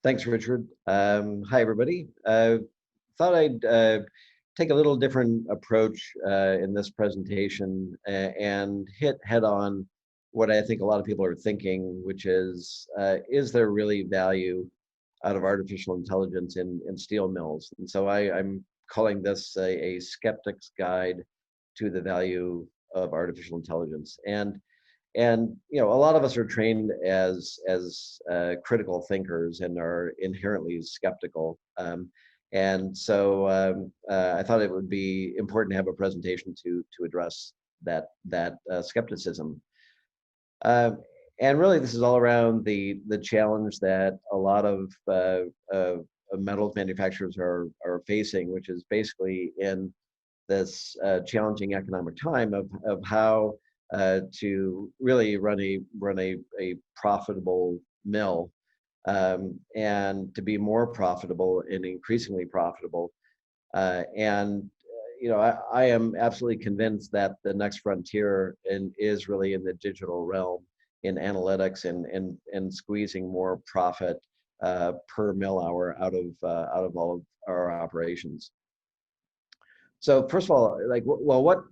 Thanks, Richard. Hi, everybody. Thought I'd take a little different approach in this presentation and hit head on what I think a lot of people are thinking, which is there really value out of artificial intelligence in steel mills? And so I'm calling this a skeptic's guide to the value of artificial intelligence. And a lot of us are trained as critical thinkers and are inherently skeptical. And so I thought it would be important to have a presentation to address that skepticism. Uh, and really, this is all around the challenge that a lot of metals manufacturers are facing, which is basically in this challenging economic time of how to really run a profitable mill, and to be more profitable and increasingly profitable. And I am absolutely convinced that the next frontier is really in the digital realm, in analytics and squeezing more profit per mill hour out of all of our operations. So first of all,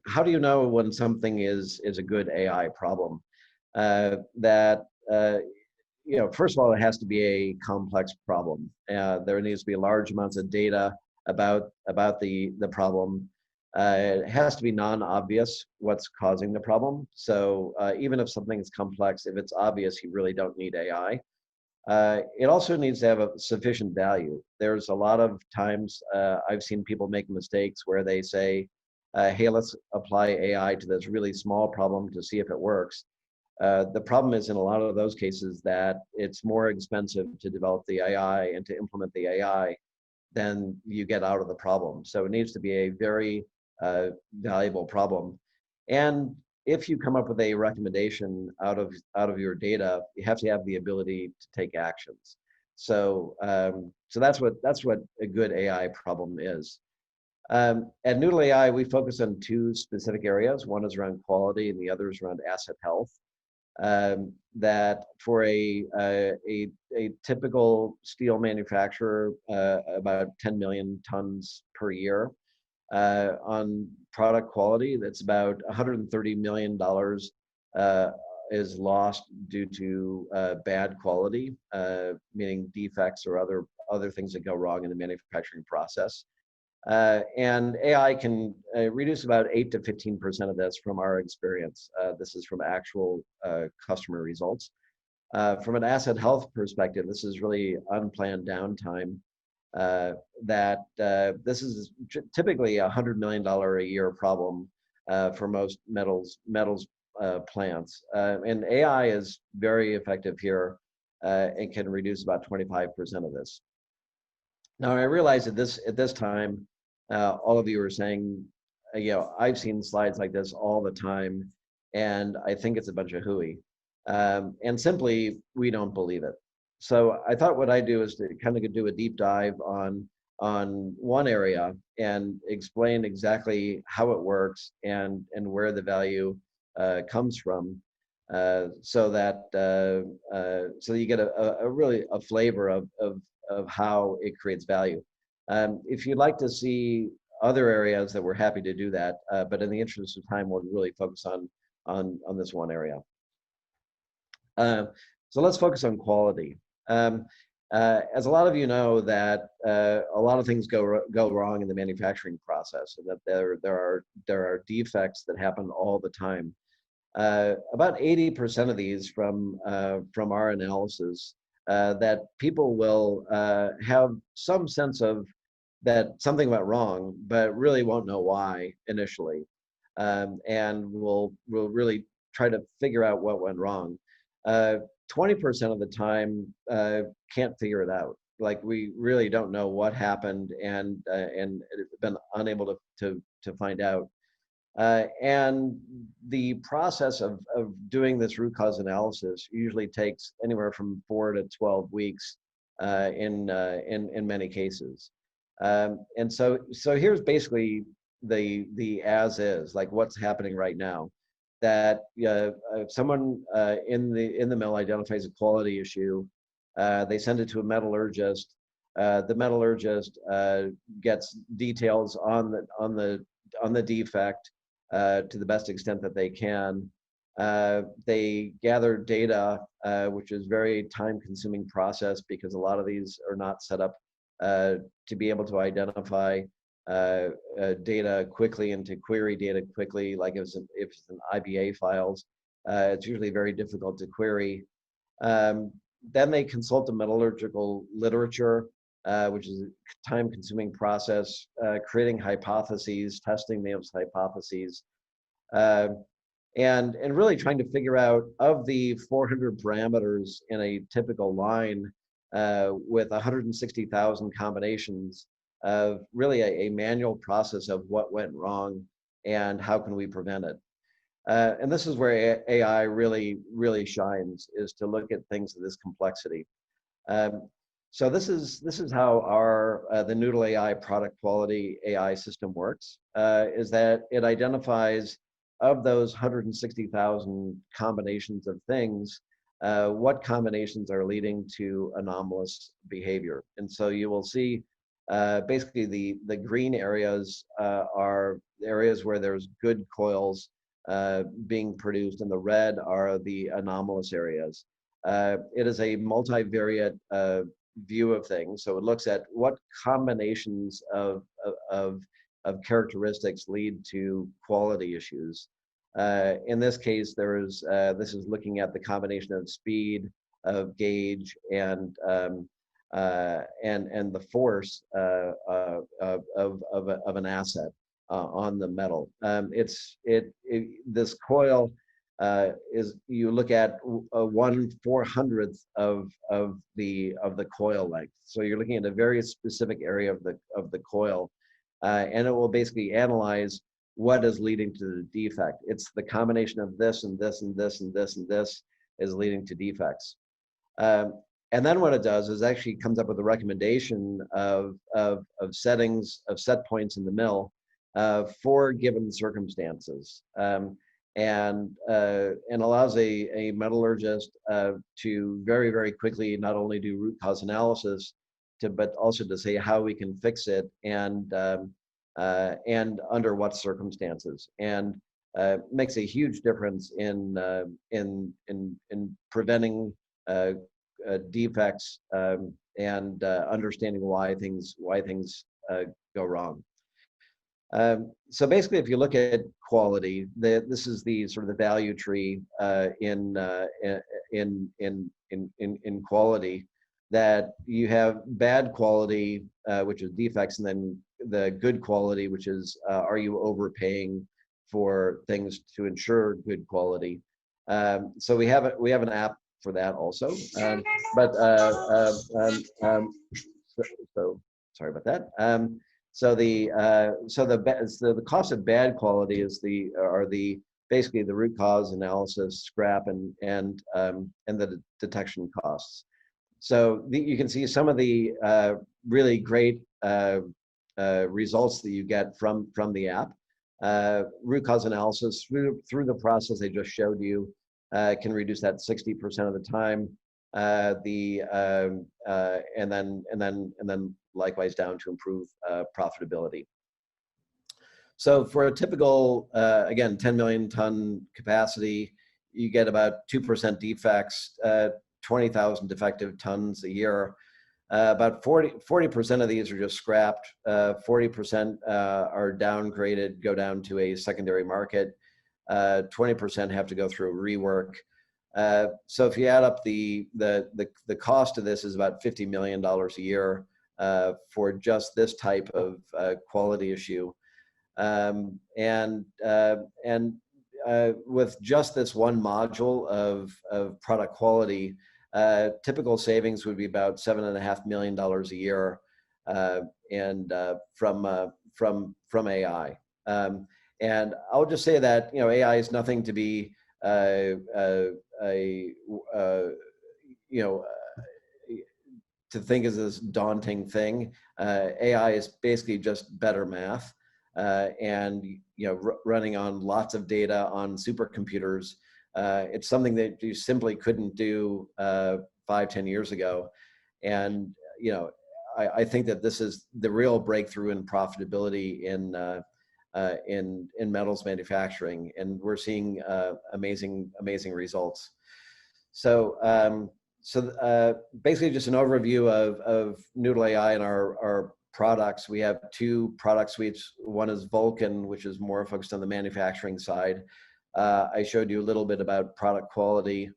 how do you know when something is a good AI problem? That First of all, it has to be a complex problem. There needs to be large amounts of data about the problem. It has to be non-obvious what's causing the problem. So even if something is complex, if it's obvious, you really don't need AI. It also needs to have a sufficient value. There's a lot of times I've seen people make mistakes where they say, hey, let's apply AI to this really small problem to see if it works. The problem is in a lot of those cases that it's more expensive to develop the AI and to implement the AI than you get out of the problem. So it needs to be a very valuable problem. And if you come up with a recommendation out of your data, you have to have the ability to take actions. So that's what a good AI problem is. At Noodle.ai, we focus on two specific areas. One is around quality, and the other is around asset health. That for a typical steel manufacturer, about 10 million tons per year. On product quality, that's about $130 million is lost due to bad quality, meaning defects or other things that go wrong in the manufacturing process. And AI can reduce about 8 to 15% of this from our experience. This is from actual customer results. From an asset health perspective, this is really unplanned downtime. This is typically $100 million a year problem for most metals plants. And AI is very effective here and can reduce about 25% of this. Now, I realize at this time, all of you are saying, I've seen slides like this all the time, and I think it's a bunch of hooey. And simply, we don't believe it. So I thought what I'd do is to kind of do a deep dive on one area and explain exactly how it works and where the value comes from, so that you get a really a flavor of how it creates value. If you'd like to see other areas, that we're happy to do that, but in the interest of time, we'll really focus on this one area. So let's focus on quality. As a lot of you know, that a lot of things go wrong in the manufacturing process, and that there are defects that happen all the time. About 80% of these from our analysis, that people will have some sense of that something went wrong, but really won't know why initially, and will really try to figure out what went wrong. 20% of the time can't figure it out. Like, we really don't know what happened, and been unable to find out. And the process of doing this root cause analysis usually takes anywhere from 4 to 12 weeks in many cases. And so here's basically the as is, like what's happening right now. That if someone in the mill identifies a quality issue, They send it to a metallurgist. The metallurgist gets details on the defect to the best extent that they can. They gather data, which is very time-consuming process because a lot of these are not set up to be able to identify data quickly and to query data quickly. Like if it's an IBA files, it's usually very difficult to query. Then they consult the metallurgical literature, which is a time-consuming process, creating hypotheses, testing those hypotheses, and really trying to figure out, of the 400 parameters in a typical line with 160,000 combinations, of really a manual process of what went wrong and how can we prevent it. And this is where AI really shines, is to look at things of this complexity. So this is how our the Noodle.ai product quality AI system works, is that it identifies, of those 160,000 combinations of things, what combinations are leading to anomalous behavior. And so you will see basically the green areas are areas where there's good coils being produced, and the red are the anomalous areas. It is a multivariate view of things. So it looks at what combinations of characteristics lead to quality issues. In this case, this is looking at the combination of speed, of gauge, and the force of an asset on the metal. This coil is, you look at 1/400th of the coil length. So you're looking at a very specific area of the coil, and it will basically analyze what is leading to the defect. It's the combination of this and this and this and this and this is leading to defects. And then what it does is actually comes up with a recommendation of settings, of set points in the mill for given circumstances, and allows a metallurgist to very quickly not only do root cause analysis, but also to say how we can fix it, and under what circumstances, and makes a huge difference in preventing defects, and understanding why things go wrong. So basically, if you look at quality, this is the sort of the value tree in quality. That you have bad quality, which is defects, and then the good quality, which is are you overpaying for things to ensure good quality. So we have an app for that also, so sorry about that. So the cost of bad quality is basically the root cause analysis, scrap, and the detection costs. So you can see some of the really great results that you get from the app. Root cause analysis through the process they just showed you can reduce that 60% of the time. And then likewise down to improve profitability. So for a typical, again, 10 million ton capacity, you get about 2% defects, 20,000 defective tons a year. About 40% of these are just scrapped. 40% are downgraded, go down to a secondary market. 20% have to go through rework. So if you add up the cost of this is about $50 million a year for just this type of quality issue. With just this one module of product quality, typical savings would be about $7.5 million a year, and from AI. And I'll just say that AI is nothing to be to think is this daunting thing. AI is basically just better math, and running on lots of data on supercomputers. It's something that you simply couldn't do 5-10 years ago. And, you know, I think that this is the real breakthrough in profitability in metals manufacturing, and we're seeing amazing results. So basically, just an overview of Noodle.ai and our products. We have 2 product suites. One is Vulcan, which is more focused on the manufacturing side. I showed you a little bit about product quality.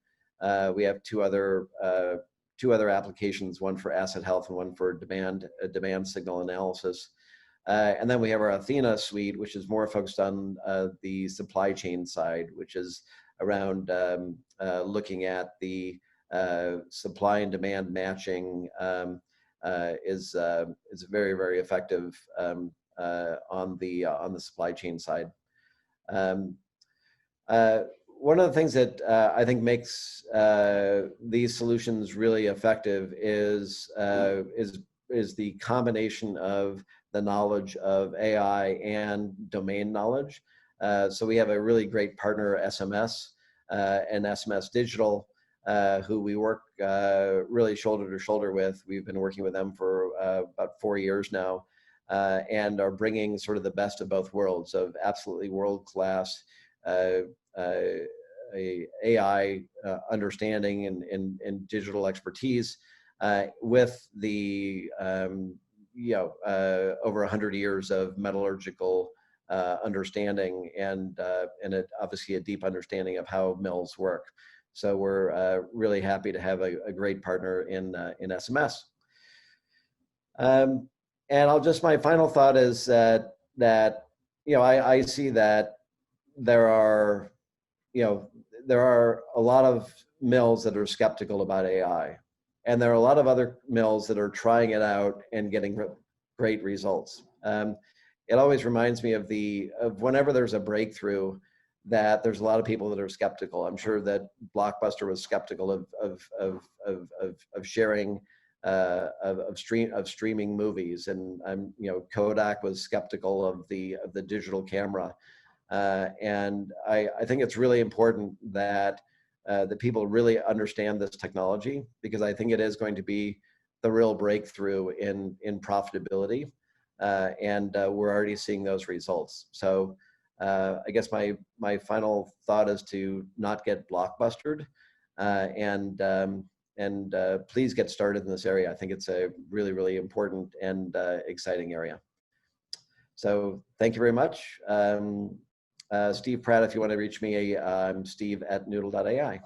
We have two other applications, one for asset health and one for demand signal analysis. And then we have our Athena suite, which is more focused on the supply chain side, which is around looking at the supply and demand matching, is very, very effective on the supply chain side. One of the things that I think makes these solutions really effective is the combination of the knowledge of AI and domain knowledge. So we have a really great partner, SMS, and SMS Digital, who we work really shoulder to shoulder with. We've been working with them for about 4 years now, and are bringing sort of the best of both worlds of absolutely world-class AI understanding and digital expertise, with the over 100 years of metallurgical understanding, and obviously a deep understanding of how mills work. So we're really happy to have a great partner in SMS. And my final thought is that I see that there are a lot of mills that are skeptical about AI, and there are a lot of other mills that are trying it out and getting great results. It always reminds me of whenever there's a breakthrough, that there's a lot of people that are skeptical. I'm sure that Blockbuster was skeptical of sharing of streaming movies, and Kodak was skeptical of the digital camera. And I think it's really important that people really understand this technology, because I think it is going to be the real breakthrough in profitability, and we're already seeing those results. So I guess my final thought is to not get blockbustered, and please get started in this area. I think it's a really, really important and exciting area. So thank you very much. Steve Pratt, if you want to reach me, I'm Steve at Noodle.ai.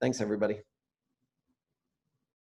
Thanks, everybody.